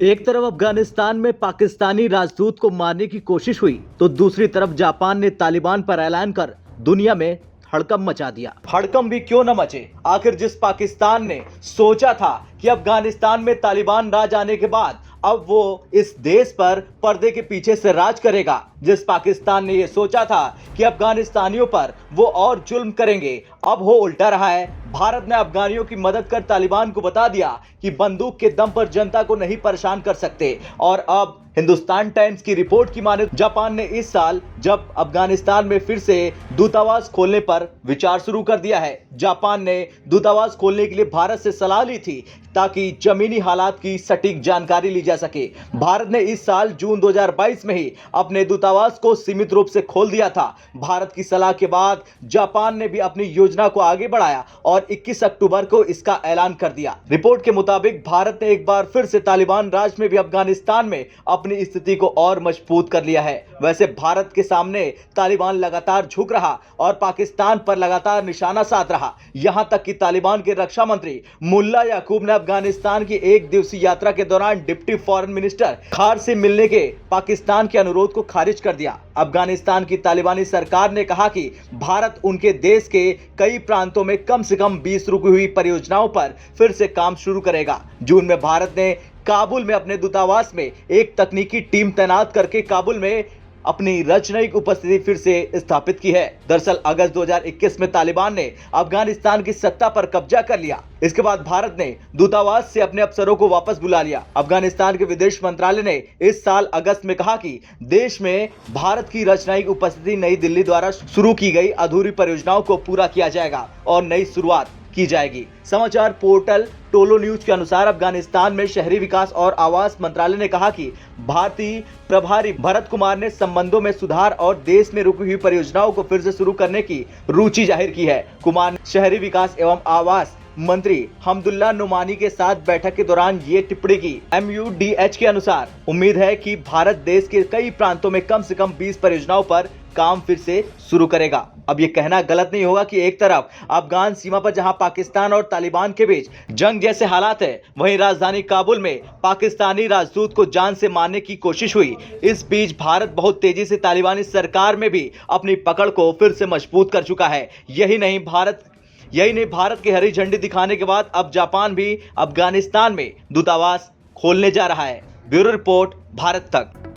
एक तरफ अफगानिस्तान में पाकिस्तानी राजदूत को मारने की कोशिश हुई तो दूसरी तरफ जापान ने तालिबान पर ऐलान कर दुनिया में हड़कंप मचा दिया। हड़कंप भी क्यों न मचे, आखिर जिस पाकिस्तान ने सोचा था कि अफगानिस्तान में तालिबान राज आने के बाद अब वो इस देश पर पर्दे के पीछे से राज करेगा, जिस पाकिस्तान ने ये सोचा था कि अफगानिस्तानियों पर वो और जुल्म करेंगे, अब हो उल्टा रहा है। भारत ने अफगानियों की मदद कर तालिबान को बता दिया कि बंदूक के दम पर जनता को नहीं परेशान कर सकते। और अब हिंदुस्तान टाइम्स की रिपोर्ट की माने जापान ने इस साल जब अफगानिस्तान में फिर से दूतावास खोलने पर विचार शुरू कर दिया है। जापान ने दूतावास खोलने के लिए भारत से सलाह ली थी ताकि जमीनी हालात की सटीक जानकारी ली जा सके। भारत ने इस साल जून 2022 में ही अपने दूतावास को सीमित रूप से खोल दिया था। भारत की सलाह के बाद जापान ने भी अपनी योजना को आगे बढ़ाया और 21 अक्टूबर को इसका ऐलान कर दिया। रिपोर्ट के मुताबिक भारत ने एक बार फिर से तालिबान राज में भी अफगानिस्तान में अपनी स्थिति को और मजबूत कर लिया है। वैसे भारत के सामने तालिबान लगातार झुक रहा और पाकिस्तान पर लगातार निशाना साध रहा। यहां तक कि तालिबान के रक्षा मंत्री मुल्ला याकूब ने अफगानिस्तान की एक दिवसीय यात्रा के दौरान डिप्टी फॉरेन मिनिस्टर खार से मिलने के पाकिस्तान के अनुरोध को खारिज कर दिया। अफगानिस्तान की तालिबानी सरकार ने कहा कि भारत उनके देश के कई प्रांतों में कम से कम 20 रुकी हुई परियोजनाओं पर फिर से काम शुरू करेगा। जून में भारत ने काबुल में अपने दूतावास में एक तकनीकी टीम तैनात करके काबुल में अपनी राजनयिक उपस्थिति फिर से स्थापित की है। दरअसल अगस्त 2021 में तालिबान ने अफगानिस्तान की सत्ता पर कब्जा कर लिया। इसके बाद भारत ने दूतावास से अपने अफसरों को वापस बुला लिया। अफगानिस्तान के विदेश मंत्रालय ने इस साल अगस्त में कहा कि देश में भारत की राजनयिक उपस्थिति नई दिल्ली द्वारा शुरू की गई अधूरी परियोजनाओं को पूरा किया जाएगा और नई शुरुआत की जाएगी। समाचार पोर्टल टोलो न्यूज के अनुसार अफगानिस्तान में शहरी विकास और आवास मंत्रालय ने कहा कि भारतीय प्रभारी भरत कुमार ने संबंधों में सुधार और देश में रुकी हुई परियोजनाओं को फिर से शुरू करने की रुचि जाहिर की है। कुमार ने शहरी विकास एवं आवास मंत्री हमदुल्ला नुमानी के साथ बैठक के दौरान ये टिप्पणी की। MUDH के अनुसार उम्मीद है कि भारत देश के कई प्रांतों में कम से कम 20 परियोजनाओं पर काम फिर से शुरू करेगा। अब ये कहना गलत नहीं होगा कि एक तरफ अफगान सीमा पर जहां पाकिस्तान और तालिबान के बीच जंग जैसे हालात है, वहीं राजधानी काबुल में पाकिस्तानी राजदूत को जान से मारने की कोशिश हुई। इस बीच भारत बहुत तेजी से तालिबानी सरकार में भी अपनी पकड़ को फिर से मजबूत कर चुका है। यही नहीं भारत की हरी झंडी दिखाने के बाद अब जापान भी अफगानिस्तान में दूतावास खोलने जा रहा है। ब्यूरो रिपोर्ट, भारत तक।